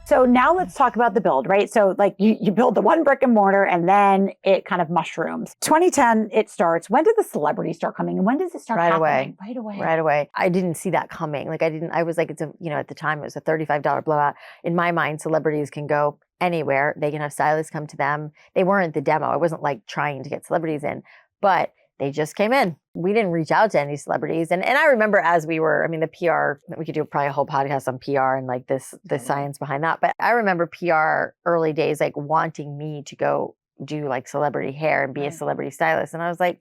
So now let's talk about the build, right? So like you build the one brick and mortar and then it kind of mushrooms. 2010, it starts. When did the celebrities start coming? And when does it start happening? Right away. I didn't see that coming. I was like, at the time it was a $35 blowout. In my mind, celebrities can go anywhere. They can have stylists come to them. They weren't the demo. I wasn't like trying to get celebrities in, but they just came in. We didn't reach out to any celebrities. And I remember as we were, the PR, we could do probably a whole podcast on PR and like the science behind that. But I remember PR early days, like wanting me to go do like celebrity hair and be a celebrity stylist. And I was like,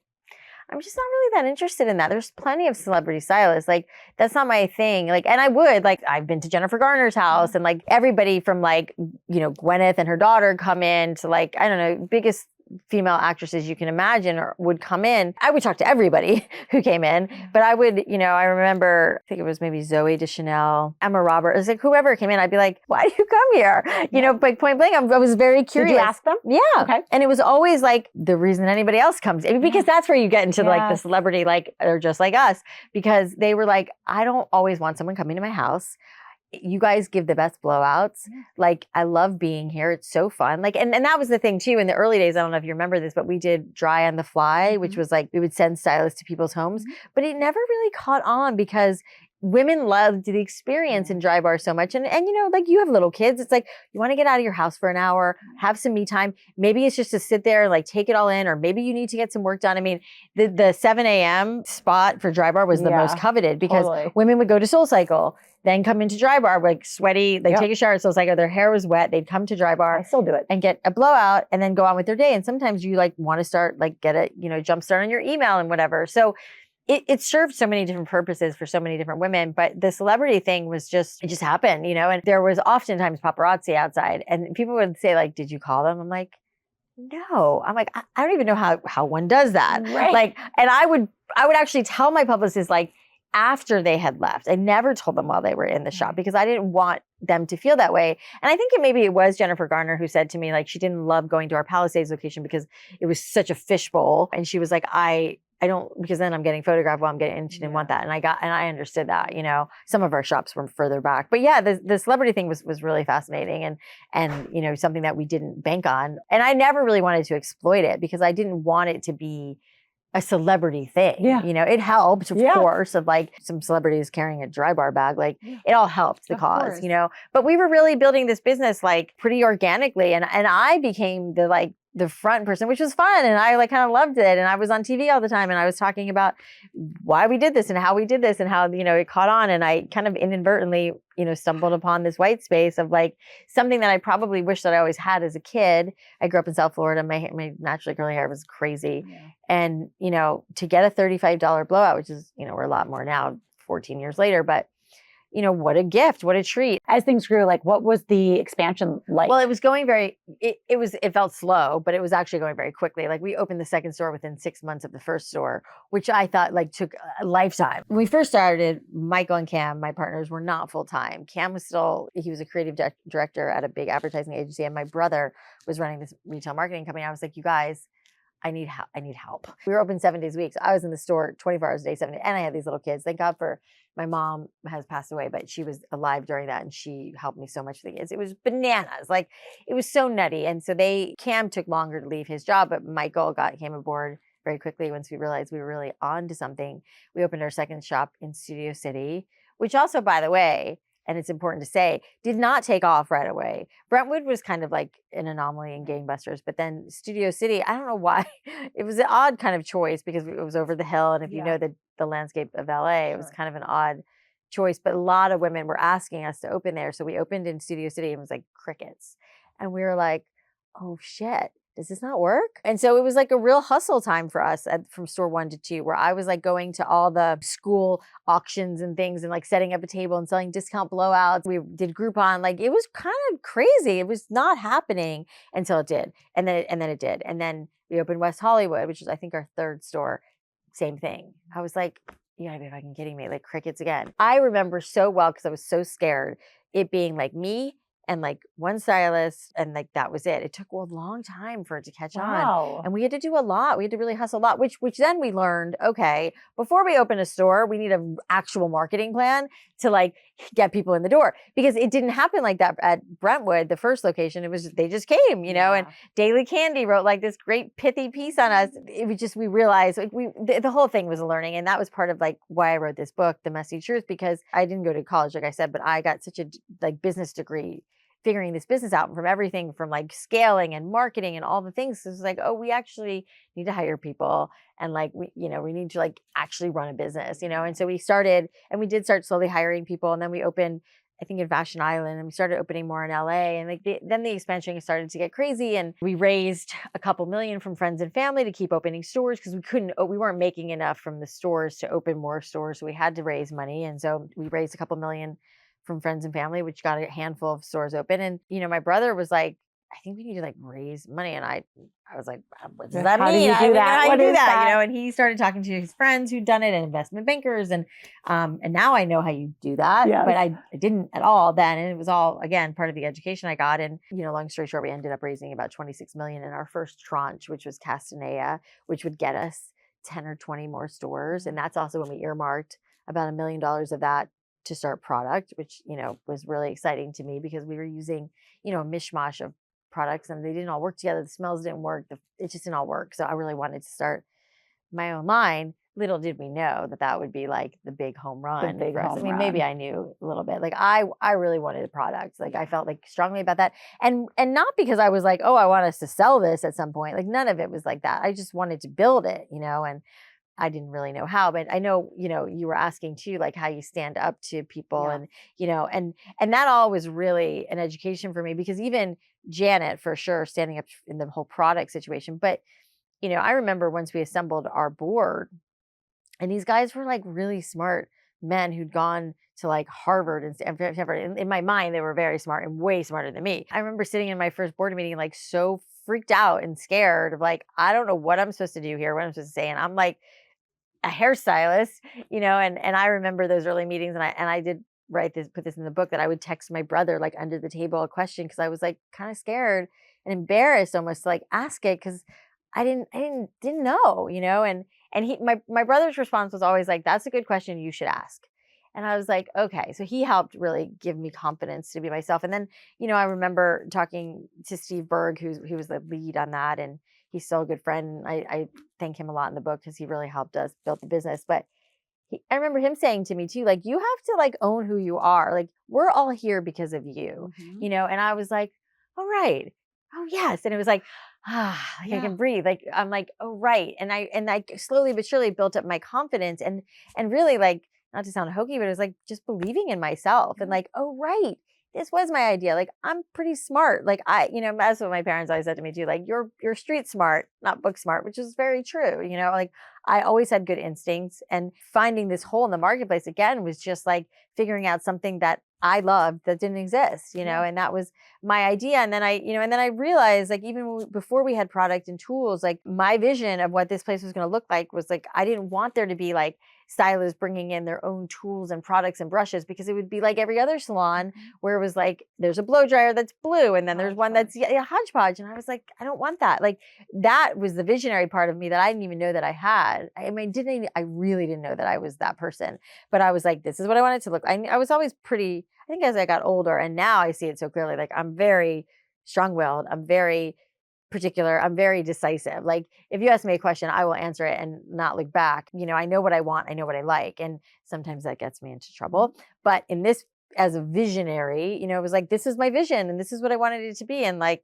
I'm just not really that interested in that. There's plenty of celebrity stylists. Like, that's not my thing. Like, and I would, like, I've been to Jennifer Garner's house and like everybody from like, Gwyneth and her daughter come in to like, I don't know, biggest female actresses you can imagine or would come in. I would talk to everybody who came in, but I would, I remember, I think it was maybe Zooey, Deschanel, Emma Roberts, it was like whoever came in, I'd be like, why do you come here? Like point blank, I was very curious. Did you ask them? Yeah. Okay. And it was always like the reason anybody else comes, because that's where you get into like the celebrity, like they're just like us, because they were like, I don't always want someone coming to my house. You guys give the best blowouts. Like, I love being here. It's so fun. Like, and that was the thing too. In the early days, I don't know if you remember this, but we did dry on the fly, which was like, we would send stylists to people's homes, but it never really caught on because women loved the experience in Drybar so much. And like you have little kids. It's like, you want to get out of your house for an hour, have some me time. Maybe it's just to sit there and like take it all in, or maybe you need to get some work done. The 7 a.m. spot for Drybar was the most coveted because women would go to SoulCycle, then come into Drybar like sweaty, they take a shower at SoulCycle, their hair was wet, they'd come to Drybar. I still do it. And get a blowout and then go on with their day. And sometimes you like want to start, like get a, jump start on your email and whatever. So it served so many different purposes for so many different women, but the celebrity thing was it just happened, and there was oftentimes paparazzi outside and people would say like, did you call them? I'm like, no. I'm like, I don't even know how one does that. Right. Like, and I would actually tell my publicist like after they had left. I never told them while they were in the shop because I didn't want them to feel that way. And I think maybe it was Jennifer Garner who said to me, like, she didn't love going to our Palisades location because it was such a fishbowl. And she was like, I don't, because then I'm getting photographed while I'm getting, and she didn't want that. And I understood that, some of our shops were further back, but yeah, the celebrity thing was really fascinating and something that we didn't bank on. And I never really wanted to exploit it because I didn't want it to be a celebrity thing. Yeah. It helped, of course, of like some celebrities carrying a Drybar bag. Like it all helped the cause, but we were really building this business like pretty organically. And I became the front person, which was fun. And I like kind of loved it. And I was on TV all the time and I was talking about why we did this and how we did this and how, it caught on. And I kind of inadvertently, stumbled upon this white space of like something that I probably wish that I always had as a kid. I grew up in South Florida. My naturally curly hair was crazy. Yeah. And, to get a $35 blowout, which is, we're a lot more now, 14 years later, but what a gift, what a treat. As things grew, like what was the expansion like? Well, it was going it felt slow, but it was actually going very quickly. Like we opened the second store within 6 months of the first store, which I thought like took a lifetime. When we first started, Michael and Cam, my partners, were not full-time. Cam was he was a creative director at a big advertising agency. And my brother was running this retail marketing company. I was like, you guys, I need help. We were open 7 days a week. So I was in the store 24 hours a day, 7 days. And I had these little kids. Thank God for my mom has passed away, but she was alive during that. And she helped me so much with the kids. It was bananas. Like it was so nutty. And so Cam took longer to leave his job, but Michael came aboard very quickly once we realized we were really on to something. We opened our second shop in Studio City, which also, by the way, and it's important to say, did not take off right away. Brentwood was kind of like an anomaly in gangbusters, but then Studio City, I don't know why, it was an odd kind of choice because it was over the hill. And if you know the landscape of LA, it was kind of an odd choice, but a lot of women were asking us to open there. So we opened in Studio City and it was like crickets. And we were like, oh shit, does this not work? And so it was like a real hustle time for us from store 1 to 2, where I was like going to all the school auctions and things and like setting up a table and selling discount blowouts. We did Groupon. Like it was kind of crazy. It was not happening until it did. And then it did. And then we opened West Hollywood, which is I think our third store. Same thing. I was like, you gotta be fucking kidding me. Like crickets again. I remember so well because I was so scared, it being like me and like one stylist, and like that was it. It took a long time for it to catch on. Wow. And we had to do a lot. We had to really hustle a lot, which then we learned, okay, before we open a store, we need an actual marketing plan to like get people in the door, because it didn't happen like that at Brentwood, the first location. It was, they just came, you know, and Daily Candy wrote like this great pithy piece on us. It was just, we realized like the whole thing was a learning. And that was part of like why I wrote this book, The Messy Truth, because I didn't go to college, like I said, but I got such a like business degree figuring this business out, from everything from like scaling and marketing and all the things. So it's like, oh, we actually need to hire people, and like we need to like actually run a business, you know. And so we started, and we did start slowly hiring people, and then we opened, I think, in Vashon Island, and we started opening more in LA, and like then the expansion started to get crazy, and we raised a couple million from friends and family to keep opening stores, because we weren't making enough from the stores to open more stores, so we had to raise money. And so we raised a couple million from friends and family, which got a handful of stores open. And you know, my brother was like, I think we need to like raise money. And I was like, what does that mean? How do you I do don't know that? how What you do is that? that? You know, and he started talking to his friends who'd done it, and investment bankers. And now I know how you do that, Yes. but I didn't at all then. And it was all, again, part of the education I got. And, you know, long story short, we ended up raising about 26 million in our first tranche, which was Castanea, which would get us 10 or 20 more stores. And that's also when we earmarked about $1 million of that to start product, which, you know, was really exciting to me, because we were using, you know, a mishmash of products, and they didn't all work together. The smells didn't work. It just didn't all work. So I really wanted to start my own line. Little did we know that would be like the big home run for us. I mean, maybe I knew a little bit. Like I really wanted a product. Like I felt like strongly about that. And not because I was like, oh, I want us to sell this at some point. Like none of it was like that. I just wanted to build it, you know, and I didn't really know how, but I know, you know, you were asking too, like how you stand up to people, and, you know, and that all was really an education for me, because even Janet, for sure, standing up in the whole product situation. But, you know, I remember once we assembled our board, and these guys were like really smart men who'd gone to like Harvard and Stanford. In my mind, they were very smart and way smarter than me. I remember sitting in my first board meeting, like so freaked out and scared of like, I don't know what I'm supposed to do here, what I'm supposed to say. And I'm like a hairstylist, you know, and I remember those early meetings, and I did put this in the book, that I would text my brother like under the table a question, because I was like kind of scared and embarrassed almost to like ask it, because I didn't know, you know, and my brother's response was always like, that's a good question, you should ask. And I was like, okay. So he helped really give me confidence to be myself. And then, you know, I remember talking to Steve Berg, who was the lead on that, and he's still a good friend. I thank him a lot in the book, because he really helped us build the business. But I remember him saying to me too, like, you have to like own who you are. Like, we're all here because of you, you know? And I was like, all right. Oh yes. And it was like, like I can breathe. Like, I'm like, oh, right. And I slowly but surely built up my confidence, and really, like, not to sound hokey, but it was like just believing in myself, and like, oh, right. This was my idea. Like, I'm pretty smart. Like you know, that's what my parents always said to me too. Like, you're street smart, not book smart, which is very true. You know, like I always had good instincts, and finding this hole in the marketplace again was just like figuring out something that I loved that didn't exist, you know, and that was my idea. And then I realized, like, even before we had product and tools, like my vision of what this place was going to look like was like, I didn't want there to be like stylists bringing in their own tools and products and brushes, because it would be like every other salon where it was like, there's a blow dryer that's blue, and then there's one that's a hodgepodge. And I was like, I don't want that. Like, that was the visionary part of me that I didn't even know that I had. I mean, I really didn't know that I was that person, but I was like, this is what I wanted to look. I was always pretty, I think, as I got older, and now I see it so clearly. Like, I'm very strong-willed. I'm very particular. I'm very decisive. Like, if you ask me a question, I will answer it and not look back. You know, I know what I want. I know what I like. And sometimes that gets me into trouble. But in this, as a visionary, you know, it was like, this is my vision, and this is what I wanted it to be. And like,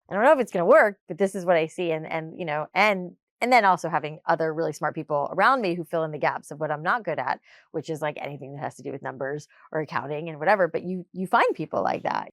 I don't know if it's going to work, but this is what I see. And, you know, and then also having other really smart people around me who fill in the gaps of what I'm not good at, which is like anything that has to do with numbers or accounting and whatever. But you find people like that.